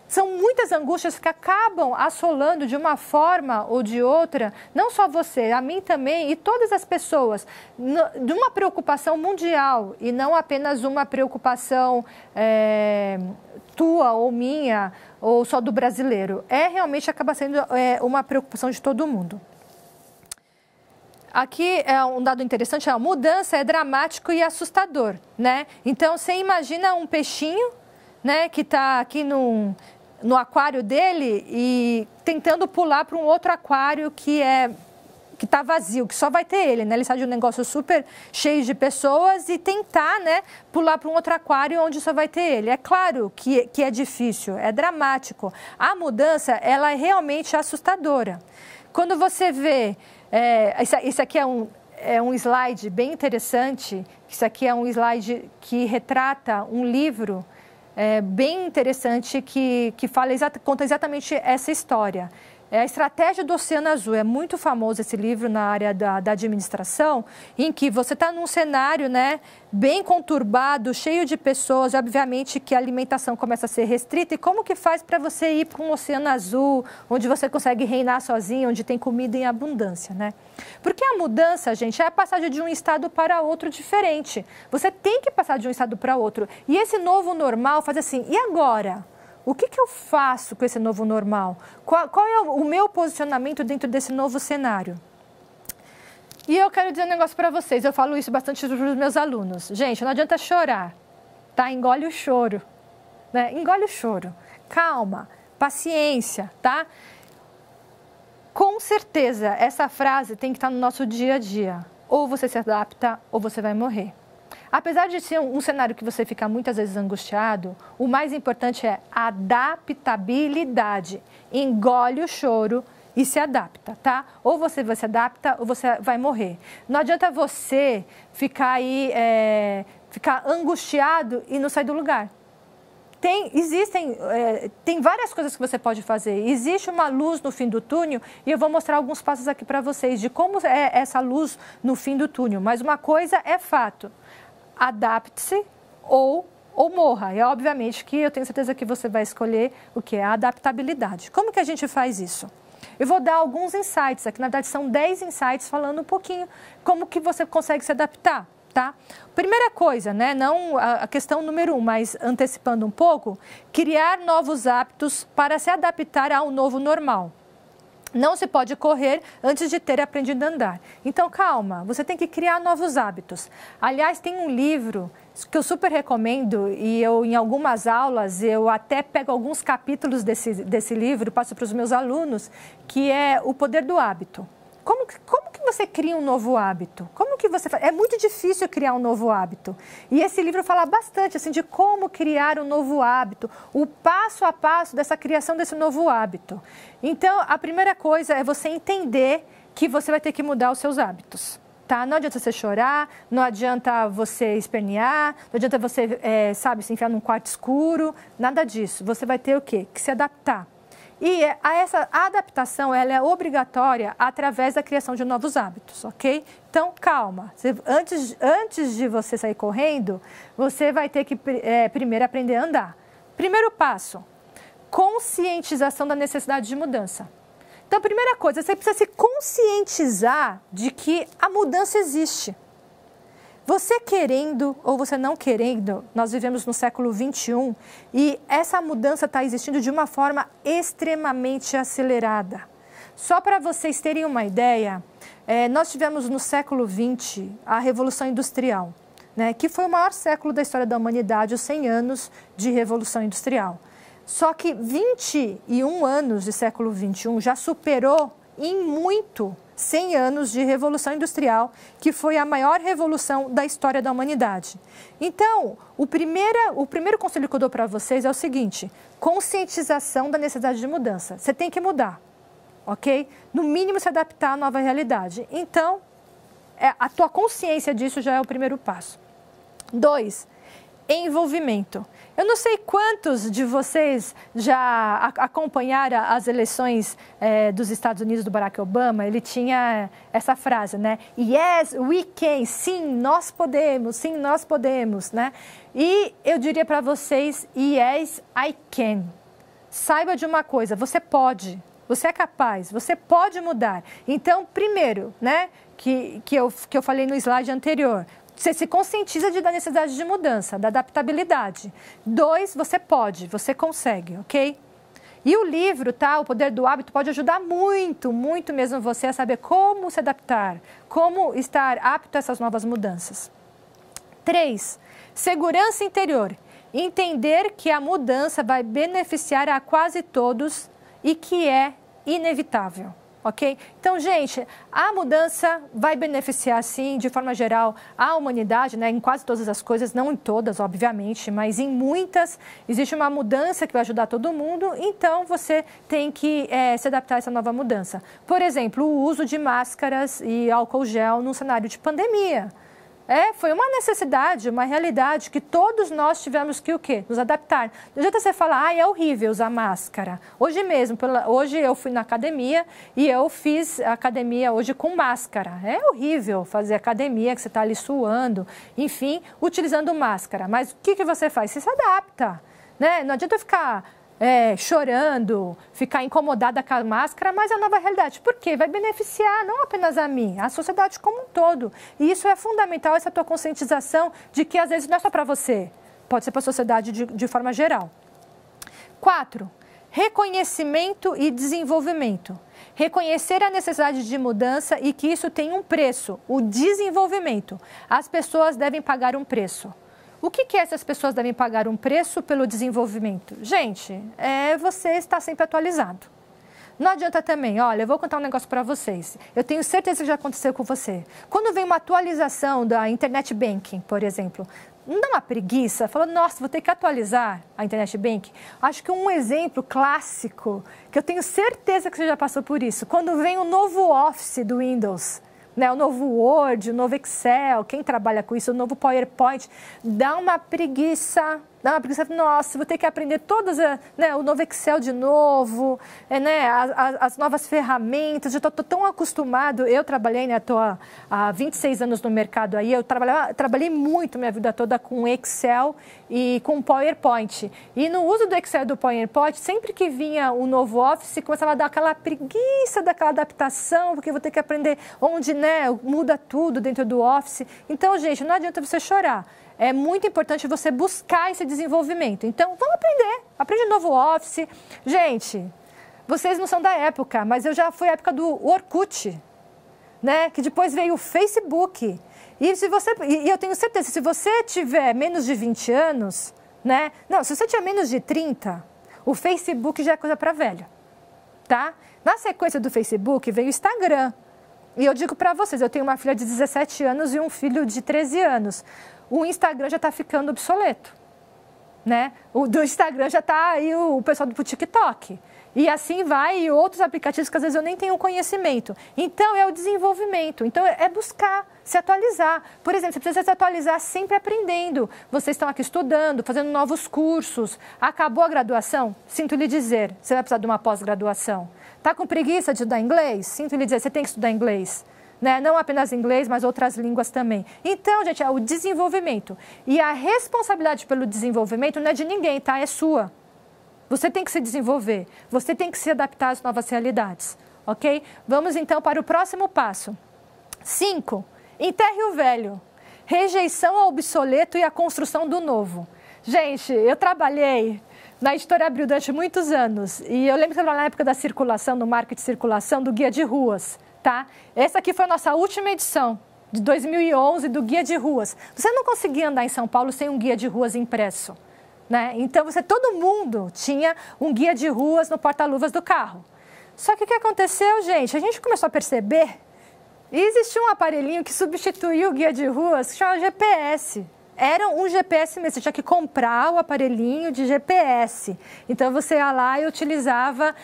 São muitas angústias que acabam assolando de uma forma ou de outra, não só você, a mim também e todas as pessoas, de uma preocupação mundial e não apenas uma preocupação tua ou minha ou só do brasileiro. Realmente acaba sendo uma preocupação de todo mundo. Aqui é um dado interessante, a mudança é dramático e assustador, né? Então, você imagina um peixinho, né, que está aqui no aquário dele e tentando pular para um outro aquário que está vazio, que só vai ter ele, né? Ele sai de um negócio super cheio de pessoas e tentar, né, pular para um outro aquário onde só vai ter ele. É claro que é difícil, é dramático. A mudança, ela é realmente assustadora. Quando você vê... Isso aqui é um slide bem interessante. Isso aqui é um slide que retrata um livro bem interessante que conta exatamente essa história. É a Estratégia do Oceano Azul. É muito famoso esse livro na área da administração, em que você está num cenário, né, bem conturbado, cheio de pessoas, obviamente que a alimentação começa a ser restrita. E como que faz para você ir para um oceano azul, onde você consegue reinar sozinho, onde tem comida em abundância, né? Porque a mudança, gente, é a passagem de um estado para outro diferente. Você tem que passar de um estado para outro. E esse novo normal faz assim, e agora? O que eu faço com esse novo normal? Qual é o meu posicionamento dentro desse novo cenário? E eu quero dizer um negócio para vocês, eu falo isso bastante para os meus alunos. Gente, não adianta chorar, tá? Engole o choro, né? Engole o choro. Calma, paciência, tá? Com certeza, essa frase tem que estar no nosso dia a dia. Ou você se adapta, ou você vai morrer. Apesar de ser um cenário que você fica muitas vezes angustiado, o mais importante é adaptabilidade. Engole o choro e se adapta, tá? Ou você se adapta ou você vai morrer. Não adianta você ficar aí, ficar angustiado e não sair do lugar. Tem várias coisas que você pode fazer. Existe uma luz no fim do túnel e eu vou mostrar alguns passos aqui para vocês de como é essa luz no fim do túnel. Mas uma coisa é fato. Adapte-se ou morra. E obviamente que eu tenho certeza que você vai escolher o que é a adaptabilidade. Como que a gente faz isso? Eu vou dar alguns insights aqui, na verdade são 10 insights falando um pouquinho como que você consegue se adaptar, tá? Primeira coisa, né, não a questão número 1, mas antecipando um pouco, criar novos hábitos para se adaptar ao novo normal. Não se pode correr antes de ter aprendido a andar. Então, calma, você tem que criar novos hábitos. Aliás, tem um livro que eu super recomendo e eu, em algumas aulas, eu até pego alguns capítulos desse livro, passo para os meus alunos, que é O Poder do Hábito. Como que você cria um novo hábito? Como que você faz? É muito difícil criar um novo hábito. E esse livro fala bastante assim, de como criar um novo hábito, o passo a passo dessa criação desse novo hábito. Então, a primeira coisa é você entender que você vai ter que mudar os seus hábitos. Tá? Não adianta você chorar, não adianta você espernear, não adianta você, se enfiar num quarto escuro, nada disso. Você vai ter o quê? Que se adaptar. E essa adaptação ela é obrigatória através da criação de novos hábitos, ok? Então, calma. Antes de você sair correndo, você vai ter que primeiro aprender a andar. Primeiro passo, conscientização da necessidade de mudança. Então, a primeira coisa, você precisa se conscientizar de que a mudança existe. Você querendo ou você não querendo, nós vivemos no século XXI e essa mudança está existindo de uma forma extremamente acelerada. Só para vocês terem uma ideia, nós tivemos no século XX a Revolução Industrial, né, que foi o maior século da história da humanidade, os 100 anos de Revolução Industrial. Só que 21 anos de século XXI já superou em muito 100 anos de Revolução Industrial, que foi a maior revolução da história da humanidade. Então, o primeiro conselho que eu dou para vocês é o seguinte, conscientização da necessidade de mudança. Você tem que mudar, ok? No mínimo, se adaptar à nova realidade. Então, a tua consciência disso já é o primeiro passo. 2, envolvimento. Eu não sei quantos de vocês já acompanharam as eleições dos Estados Unidos do Barack Obama. Ele tinha essa frase, né? Yes, we can. Sim, nós podemos, né? E eu diria para vocês, yes, I can. Saiba de uma coisa, você pode, você é capaz, você pode mudar. Então, primeiro, né, que eu falei no slide anterior, você se conscientiza da necessidade de mudança, da adaptabilidade. 2, você pode, você consegue, ok? E o livro, tá? O Poder do Hábito pode ajudar muito, muito mesmo você a saber como se adaptar, como estar apto a essas novas mudanças. 3, segurança interior. Entender que a mudança vai beneficiar a quase todos e que é inevitável. Ok? Então, gente, a mudança vai beneficiar, sim, de forma geral, a humanidade, né? Em quase todas as coisas, não em todas, obviamente, mas em muitas, existe uma mudança que vai ajudar todo mundo, então você tem que se adaptar a essa nova mudança. Por exemplo, o uso de máscaras e álcool gel num cenário de pandemia. Foi uma necessidade, uma realidade que todos nós tivemos que o quê? Nos adaptar. Não adianta você falar, é horrível usar máscara. Hoje mesmo, hoje eu fui na academia e eu fiz academia hoje com máscara. É horrível fazer academia, que você está ali suando, enfim, utilizando máscara. Mas o que você faz? Você se adapta, né? Não adianta ficar chorando, ficar incomodada com a máscara, mas é a nova realidade. Por quê? Vai beneficiar não apenas a mim, a sociedade como um todo. E isso é fundamental, essa tua conscientização de que às vezes não é só para você, pode ser para a sociedade de forma geral. 4, reconhecimento e desenvolvimento. Reconhecer a necessidade de mudança e que isso tem um preço, o desenvolvimento. As pessoas devem pagar um preço. O que essas pessoas devem pagar um preço pelo desenvolvimento? Gente, você estar sempre atualizado. Não adianta também, olha, eu vou contar um negócio para vocês. Eu tenho certeza que já aconteceu com você. Quando vem uma atualização da Internet Banking, por exemplo, não dá uma preguiça? Fala, nossa, vou ter que atualizar a Internet Banking. Acho que um exemplo clássico, que eu tenho certeza que você já passou por isso, quando vem o novo Office do Windows, né, o novo Word, o novo Excel, quem trabalha com isso, o novo PowerPoint, dá uma preguiça, nossa, vou ter que aprender todas, né, o novo Excel de novo, né, as novas ferramentas, já estou tão acostumado, eu trabalhei, né, estou há 26 anos no mercado aí, eu trabalhei muito minha vida toda com Excel e com PowerPoint, e no uso do Excel e do PowerPoint, sempre que vinha o novo Office, começava a dar aquela preguiça daquela adaptação, porque vou ter que aprender onde, né, muda tudo dentro do Office. Então, gente, não adianta você chorar. É muito importante você buscar esse desenvolvimento. Então, vamos aprender. Aprende novo Office. Gente, vocês não são da época, mas eu já fui a época do Orkut, né? Que depois veio o Facebook. E eu tenho certeza, se você tiver menos de 20 anos, né? Não, se você tiver menos de 30, o Facebook já é coisa para velho, tá? Na sequência do Facebook veio o Instagram. E eu digo para vocês, eu tenho uma filha de 17 anos e um filho de 13 anos. O Instagram já está ficando obsoleto, né? O do Instagram já está aí o pessoal do TikTok. E assim vai, e outros aplicativos que às vezes eu nem tenho conhecimento. Então, é o desenvolvimento. Então, é buscar, se atualizar. Por exemplo, você precisa se atualizar sempre aprendendo. Vocês estão aqui estudando, fazendo novos cursos. Acabou a graduação? Sinto lhe dizer, você vai precisar de uma pós-graduação. Está com preguiça de estudar inglês? Sinto lhe dizer, você tem que estudar inglês. Né? Não apenas inglês, mas outras línguas também. Então, gente, é o desenvolvimento. E a responsabilidade pelo desenvolvimento não é de ninguém, tá? É sua. Você tem que se desenvolver. Você tem que se adaptar às novas realidades. Ok? Vamos, então, para o próximo passo. 5. Enterre o velho. Rejeição ao obsoleto e a construção do novo. Gente, eu trabalhei na Editora Abril durante muitos anos. E eu lembro que eu trabalhava na época da circulação, do marketing de circulação, do Guia de Ruas. Tá? Essa aqui foi a nossa última edição, de 2011, do Guia de Ruas. Você não conseguia andar em São Paulo sem um guia de ruas impresso, né? Então, todo mundo tinha um guia de ruas no porta-luvas do carro. Só que o que aconteceu, gente? A gente começou a perceber, e existia um aparelhinho que substituiu o guia de ruas, que chama GPS. era um GPS mesmo, você tinha que comprar o aparelhinho de GPS. Então, você ia lá e utilizava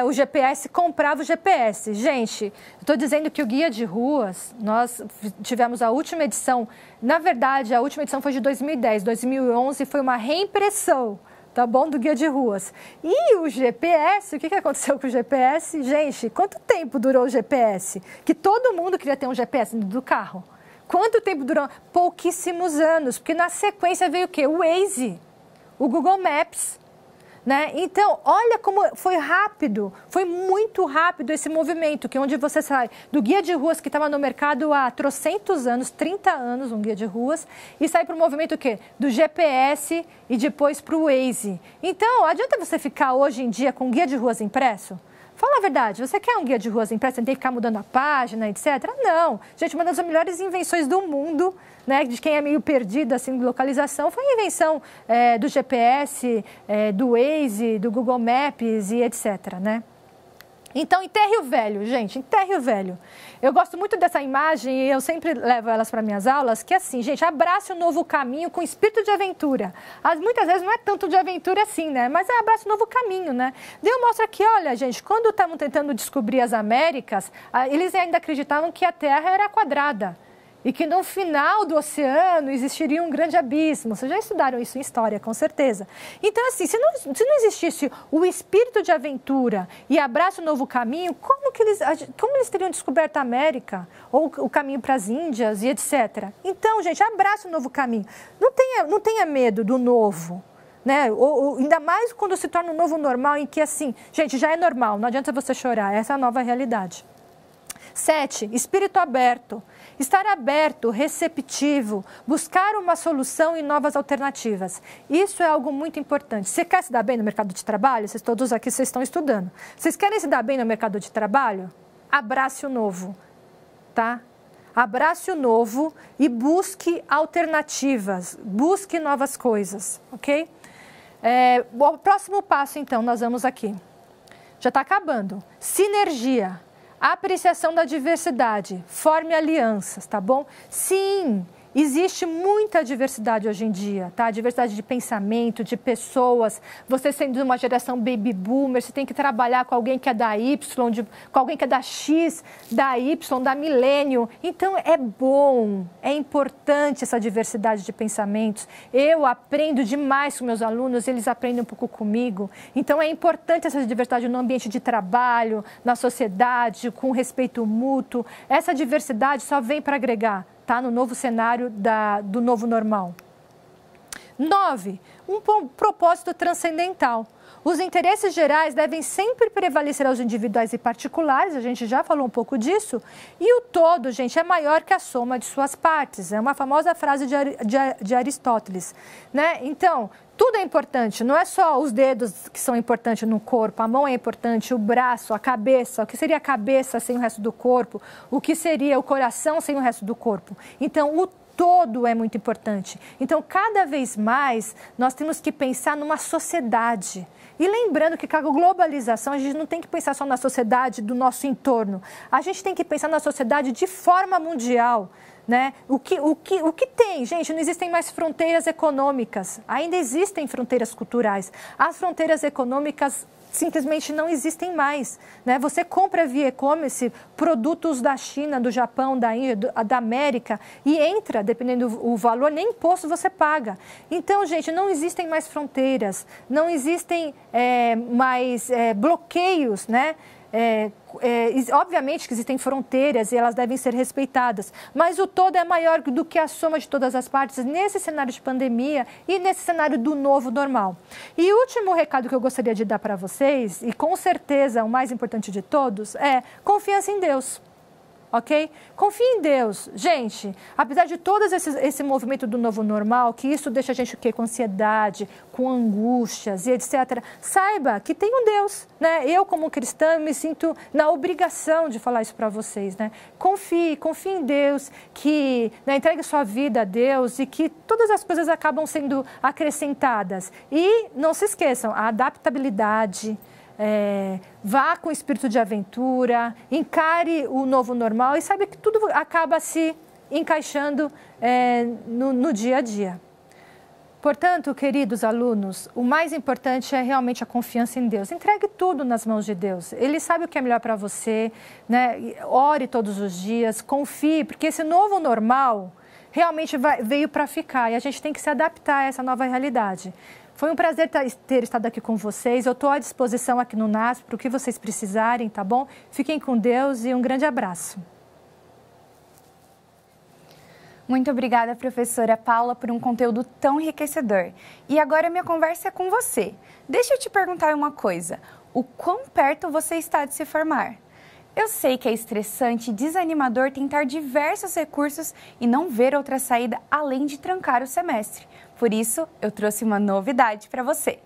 o GPS, comprava o GPS. Gente, estou dizendo que o Guia de Ruas, nós tivemos a última edição, na verdade, a última edição foi de 2010, 2011 foi uma reimpressão, tá bom, do Guia de Ruas. E o GPS, o que aconteceu com o GPS? Gente, quanto tempo durou o GPS? Que todo mundo queria ter um GPS do carro. Quanto tempo durou? Pouquíssimos anos, porque na sequência veio o quê? O Waze, o Google Maps, né? Então, olha como foi rápido, foi muito rápido esse movimento, que é onde você sai do guia de ruas que estava no mercado há trocentos anos, 30 anos, um guia de ruas, e sai para o movimento o quê? Do GPS e depois para o Waze. Então, adianta você ficar hoje em dia com guia de ruas impresso? Fala a verdade, você quer um guia de ruas impresso, você tem que ficar mudando a página, etc? Não. Gente, uma das melhores invenções do mundo, né, de quem é meio perdido assim, de localização, foi a invenção do GPS, do Waze, do Google Maps e etc, né? Então, enterre o velho, gente, enterre o velho. Eu gosto muito dessa imagem e eu sempre levo elas para minhas aulas, que é assim, gente, abrace um novo caminho com espírito de aventura. Muitas vezes não é tanto de aventura assim, né? Mas abrace um novo caminho, né? Deus mostra que, olha, gente, quando estavam tentando descobrir as Américas, eles ainda acreditavam que a Terra era quadrada. E que no final do oceano existiria um grande abismo. Vocês já estudaram isso em história, com certeza. Então, assim, se não existisse o espírito de aventura e abraça um novo caminho, como eles teriam descoberto a América? Ou o caminho para as Índias e etc. Então, gente, abraça um novo caminho. Não tenha medo do novo. Né? Ainda mais quando se torna um novo normal, em que, assim, gente, já é normal, não adianta você chorar, essa é a nova realidade. 7, espírito aberto. Estar aberto, receptivo, buscar uma solução e novas alternativas. Isso é algo muito importante. Você quer se dar bem no mercado de trabalho? Vocês todos aqui vocês estão estudando. Vocês querem se dar bem no mercado de trabalho? Abrace o novo, tá? Abrace o novo e busque alternativas, busque novas coisas, ok? O próximo passo, então, nós vamos aqui. Já está acabando. Sinergia. Apreciação da diversidade, forme alianças, tá bom? Sim, existe muita diversidade hoje em dia, tá? Diversidade de pensamento, de pessoas. Você sendo uma geração baby boomer, você tem que trabalhar com alguém que é da Y, com alguém que é da X, da Y, da milênio. Então, é bom, é importante essa diversidade de pensamentos. Eu aprendo demais com meus alunos, eles aprendem um pouco comigo. Então, é importante essa diversidade no ambiente de trabalho, na sociedade, com respeito mútuo. Essa diversidade só vem para agregar. Tá? No novo cenário do novo normal. 9, um propósito transcendental. Os interesses gerais devem sempre prevalecer aos individuais e particulares, a gente já falou um pouco disso, e o todo, gente, é maior que a soma de suas partes. É uma famosa frase de Aristóteles, né? Então, tudo é importante, não é só os dedos que são importantes no corpo, a mão é importante, o braço, a cabeça, o que seria a cabeça sem o resto do corpo, o que seria o coração sem o resto do corpo. Então, o todo é muito importante. Então, cada vez mais, nós temos que pensar numa sociedade. E lembrando que com a globalização, a gente não tem que pensar só na sociedade do nosso entorno. A gente tem que pensar na sociedade de forma mundial. Né? O que tem, gente, não existem mais fronteiras econômicas, ainda existem fronteiras culturais. As fronteiras econômicas simplesmente não existem mais. Né? Você compra via e-commerce produtos da China, do Japão, da Índia, da América e entra, dependendo do valor, nem imposto você paga. Então, gente, não existem mais fronteiras, não existem mais bloqueios, né? Obviamente que existem fronteiras e elas devem ser respeitadas, mas o todo é maior do que a soma de todas as partes nesse cenário de pandemia e nesse cenário do novo normal. E o último recado que eu gostaria de dar para vocês, e com certeza o mais importante de todos, é confiança em Deus. Ok? Confie em Deus. Gente, apesar de todo esse movimento do novo normal, que isso deixa a gente o quê? Com ansiedade, com angústias e etc. Saiba que tem um Deus, né? Eu, como cristã, me sinto na obrigação de falar isso para vocês, né? Confie em Deus, que entregue sua vida a Deus e que todas as coisas acabam sendo acrescentadas. E não se esqueçam, a adaptabilidade, vá com espírito de aventura, encare o novo normal e saiba que tudo acaba se encaixando no dia a dia. Portanto, queridos alunos, o mais importante é realmente a confiança em Deus. Entregue tudo nas mãos de Deus. Ele sabe o que é melhor para você, né? Ore todos os dias, confie, porque esse novo normal realmente veio para ficar e a gente tem que se adaptar a essa nova realidade. Foi um prazer ter estado aqui com vocês. Eu estou à disposição aqui no NASP para o que vocês precisarem, tá bom? Fiquem com Deus e um grande abraço. Muito obrigada, professora Paula, por um conteúdo tão enriquecedor. E agora minha conversa é com você. Deixa eu te perguntar uma coisa. O quão perto você está de se formar? Eu sei que é estressante e desanimador tentar diversos recursos e não ver outra saída além de trancar o semestre. Por isso, eu trouxe uma novidade para você.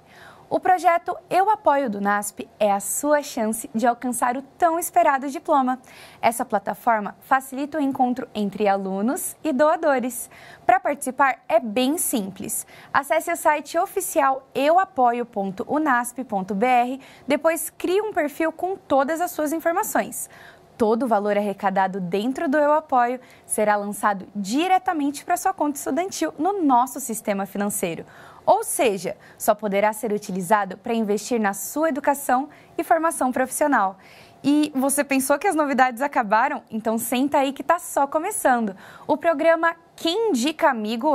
O projeto Eu Apoio do NASP é a sua chance de alcançar o tão esperado diploma. Essa plataforma facilita o encontro entre alunos e doadores. Para participar é bem simples. Acesse o site oficial euapoio.unasp.br, depois crie um perfil com todas as suas informações. Todo o valor arrecadado dentro do Eu Apoio será lançado diretamente para sua conta estudantil no nosso sistema financeiro. Ou seja, só poderá ser utilizado para investir na sua educação e formação profissional. E você pensou que as novidades acabaram? Então senta aí que está só começando. O programa Quem Indica Amigo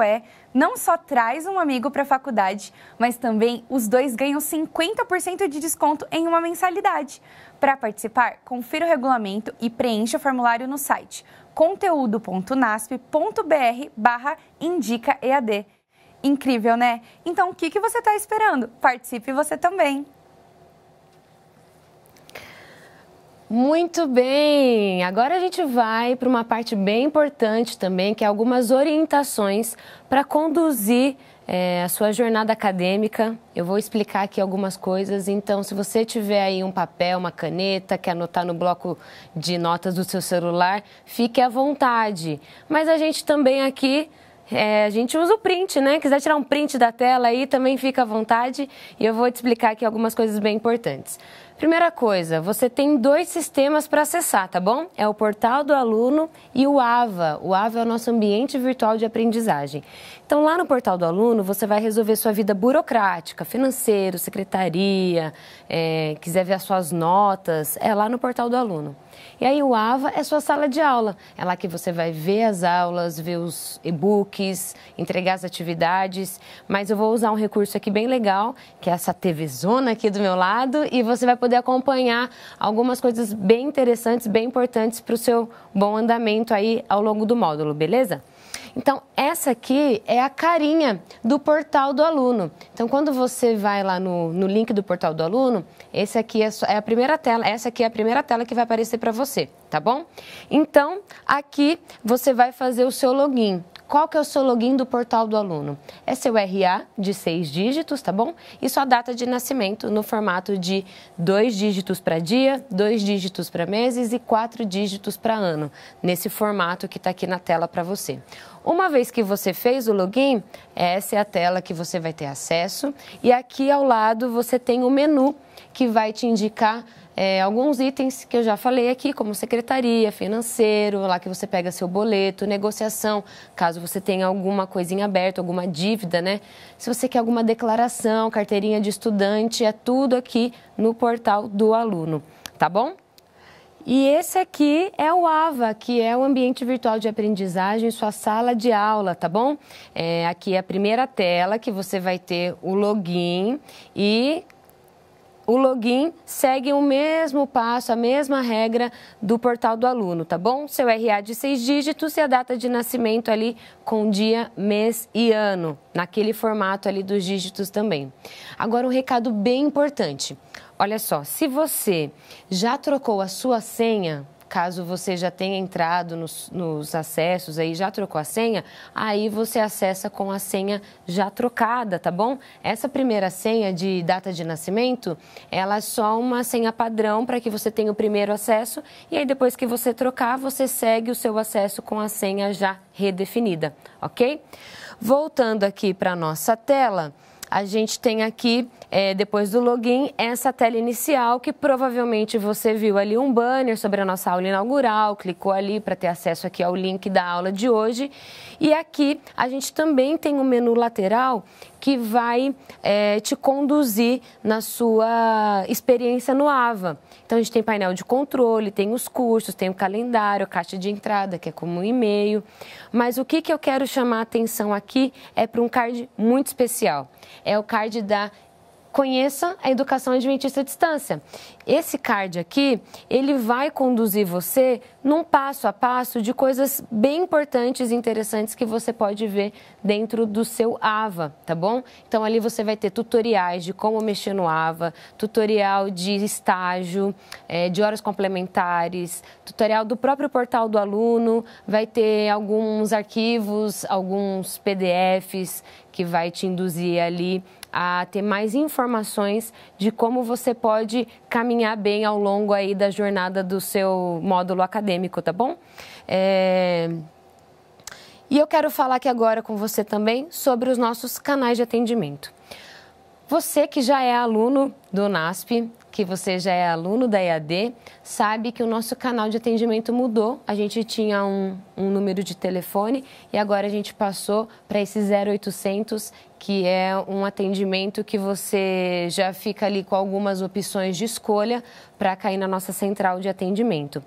não só traz um amigo para a faculdade, mas também os dois ganham 50% de desconto em uma mensalidade. Para participar, confira o regulamento e preencha o formulário no site conteúdo.nasp.br/indicaead. Incrível, né? Então, o que você está esperando? Participe você também! Muito bem! Agora a gente vai para uma parte bem importante também, que é algumas orientações para conduzir a sua jornada acadêmica. Eu vou explicar aqui algumas coisas, então se você tiver aí um papel, uma caneta, quer anotar no bloco de notas do seu celular, fique à vontade. Mas a gente também aqui... a gente usa o print, né? Quiser tirar um print da tela aí, também fica à vontade. E eu vou te explicar aqui algumas coisas bem importantes. Primeira coisa, você tem 2 sistemas para acessar, tá bom? É o Portal do Aluno e o AVA. O AVA é o nosso ambiente virtual de aprendizagem. Então, lá no Portal do Aluno, você vai resolver sua vida burocrática, financeiro, secretaria, quiser ver as suas notas, é lá no Portal do Aluno. E aí o AVA é sua sala de aula. É lá que você vai ver as aulas, ver os e-books, entregar as atividades. Mas eu vou usar um recurso aqui bem legal, que é essa TVzona aqui do meu lado, e você vai poder acompanhar algumas coisas bem interessantes, bem importantes para o seu bom andamento aí ao longo do módulo, beleza? Então, essa aqui é a carinha do Portal do Aluno. Então, quando você vai lá no link do Portal do Aluno, esse aqui é a primeira tela, essa aqui é a primeira tela que vai aparecer para você, tá bom? Então, aqui você vai fazer o seu login. Qual que é o seu login do Portal do Aluno? É seu RA de 6 dígitos, tá bom? E sua data de nascimento no formato de 2 dígitos para dia, 2 dígitos para meses e 4 dígitos para ano, nesse formato que está aqui na tela para você. Uma vez que você fez o login, essa é a tela que você vai ter acesso e aqui ao lado você tem o menu que vai te indicar alguns itens que eu já falei aqui, como secretaria, financeiro, lá que você pega seu boleto, negociação, caso você tenha alguma coisinha aberta, alguma dívida, né? Se você quer alguma declaração, carteirinha de estudante, é tudo aqui no Portal do Aluno, tá bom? E esse aqui é o AVA, que é o ambiente virtual de aprendizagem, sua sala de aula, tá bom? Aqui é a primeira tela que você vai ter o login e... o login segue o mesmo passo, a mesma regra do Portal do Aluno, tá bom? Seu RA de 6 dígitos e a data de nascimento ali com dia, mês e ano, naquele formato ali dos dígitos também. Agora, um recado bem importante. Olha só, se você já trocou a sua senha, caso você já tenha entrado nos acessos aí, já trocou a senha, aí você acessa com a senha já trocada, tá bom? Essa primeira senha de data de nascimento, ela é só uma senha padrão para que você tenha o primeiro acesso e aí depois que você trocar, você segue o seu acesso com a senha já redefinida, ok? Voltando aqui para a nossa tela, a gente tem aqui, depois do login, essa tela inicial que provavelmente você viu ali um banner sobre a nossa aula inaugural, clicou ali para ter acesso aqui ao link da aula de hoje. E aqui a gente também tem um menu lateral que vai te conduzir na sua experiência no AVA. Então, a gente tem painel de controle, tem os cursos, tem o calendário, a caixa de entrada, que é como um e-mail. Mas o que eu quero chamar a atenção aqui é para um card muito especial. É o card da Conheça a Educação Adventista à Distância. Esse card aqui, ele vai conduzir você num passo a passo de coisas bem importantes e interessantes que você pode ver dentro do seu AVA, tá bom? Então, ali você vai ter tutoriais de como mexer no AVA, tutorial de estágio, de horas complementares, tutorial do próprio portal do aluno, vai ter alguns arquivos, alguns PDFs que vai te induzir ali a ter mais informações de como você pode caminhar bem ao longo aí da jornada do seu módulo acadêmico, tá bom? E eu quero falar aqui agora com você também sobre os nossos canais de atendimento. Você que já é aluno do NASP, que você já é aluno da EAD, sabe que o nosso canal de atendimento mudou. A gente tinha um número de telefone e agora a gente passou para esse 0800, que é um atendimento que você já fica ali com algumas opções de escolha para cair na nossa central de atendimento.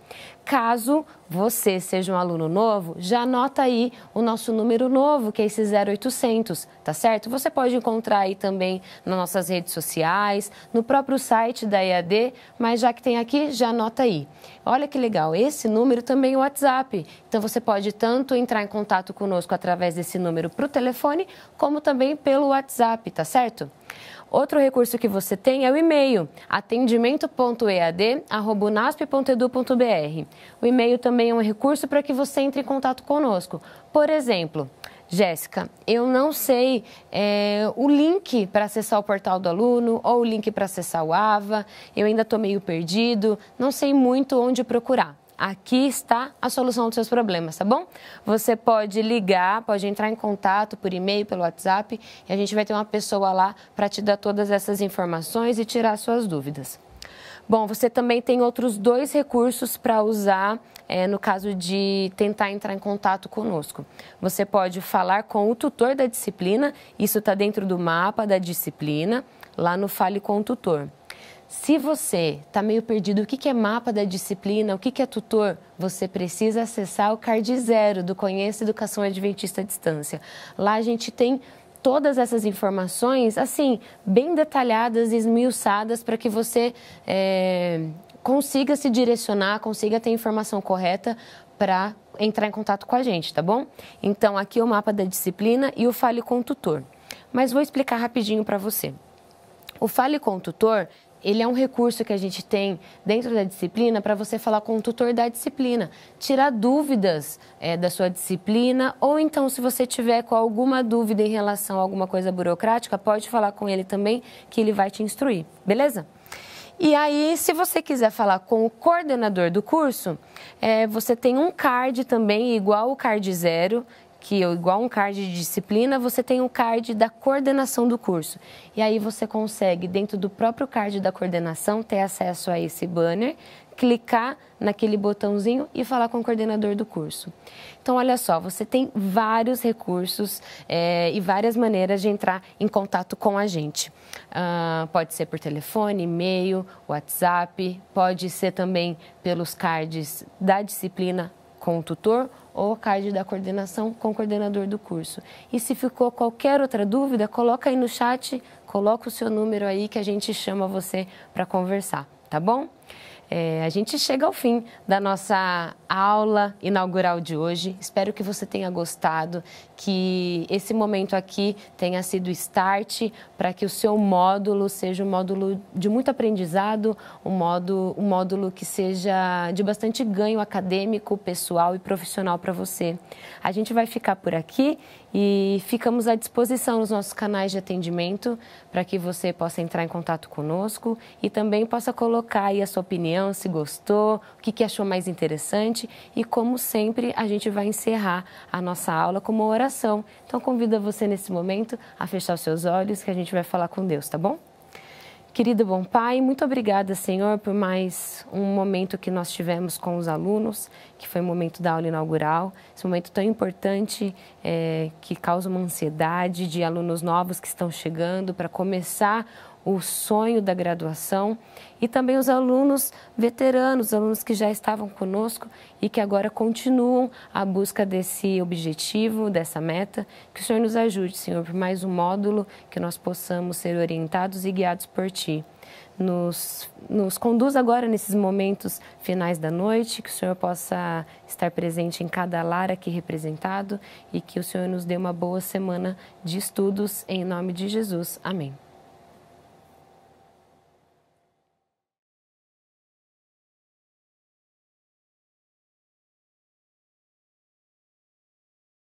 Caso você seja um aluno novo, já anota aí o nosso número novo, que é esse 0800, tá certo? Você pode encontrar aí também nas nossas redes sociais, no próprio site da EAD, mas já que tem aqui, já anota aí. Olha que legal, esse número também é o WhatsApp. Então, você pode tanto entrar em contato conosco através desse número para o telefone, como também pelo WhatsApp, tá certo? Outro recurso que você tem é o e-mail, atendimento.ead@unasp.edu.br. O e-mail também é um recurso para que você entre em contato conosco. Por exemplo, Jéssica, eu não sei o link para acessar o portal do aluno ou o link para acessar o AVA, eu ainda estou meio perdido, não sei muito onde procurar. Aqui está a solução dos seus problemas, tá bom? Você pode ligar, pode entrar em contato por e-mail, pelo WhatsApp, e a gente vai ter uma pessoa lá para te dar todas essas informações e tirar suas dúvidas. Bom, você também tem outros 2 recursos para usar no caso de tentar entrar em contato conosco. Você pode falar com o tutor da disciplina, isso está dentro do mapa da disciplina, lá no Fale com o Tutor. Se você está meio perdido, o que é mapa da disciplina, o que é tutor, você precisa acessar o Card 0 do Conheça Educação Adventista à Distância. Lá a gente tem todas essas informações, assim, bem detalhadas e esmiuçadas para que você consiga se direcionar, consiga ter a informação correta para entrar em contato com a gente, tá bom? Então, aqui é o mapa da disciplina e o Fale com o Tutor. Mas vou explicar rapidinho para você. O Fale com o Tutor, ele é um recurso que a gente tem dentro da disciplina para você falar com o tutor da disciplina, tirar dúvidas da sua disciplina, ou então, se você tiver com alguma dúvida em relação a alguma coisa burocrática, pode falar com ele também, que ele vai te instruir, beleza? E aí, se você quiser falar com o coordenador do curso, você tem um card também, igual o Card 0, que igual um card de disciplina, você tem um card da coordenação do curso. E aí você consegue, dentro do próprio card da coordenação, ter acesso a esse banner, clicar naquele botãozinho e falar com o coordenador do curso. Então, olha só, você tem vários recursos e várias maneiras de entrar em contato com a gente. Pode ser por telefone, e-mail, WhatsApp, pode ser também pelos cards da disciplina com o tutor ou o card da coordenação com o coordenador do curso. E se ficou qualquer outra dúvida, coloca aí no chat, coloca o seu número aí que a gente chama você para conversar, tá bom? A gente chega ao fim da nossa aula inaugural de hoje. Espero que você tenha gostado, que esse momento aqui tenha sido start para que o seu módulo seja um módulo de muito aprendizado, um módulo que seja de bastante ganho acadêmico, pessoal e profissional para você. A gente vai ficar por aqui E ficamos à disposição nos nossos canais de atendimento para que você possa entrar em contato conosco e também possa colocar aí a sua opinião, se gostou, o que achou mais interessante. E como sempre, a gente vai encerrar a nossa aula com uma oração. Então, convido você nesse momento a fechar os seus olhos que a gente vai falar com Deus, tá bom? Querido bom Pai, muito obrigada, Senhor, por mais um momento que nós tivemos com os alunos, que foi o momento da aula inaugural, esse momento tão importante que causa uma ansiedade de alunos novos que estão chegando para começar o sonho da graduação e também os alunos veteranos, alunos que já estavam conosco e que agora continuam a busca desse objetivo, dessa meta. Que o Senhor nos ajude, Senhor, por mais um módulo, que nós possamos ser orientados e guiados por Ti. Nos conduz agora nesses momentos finais da noite, que o Senhor possa estar presente em cada lar aqui representado e que o Senhor nos dê uma boa semana de estudos, em nome de Jesus. Amém.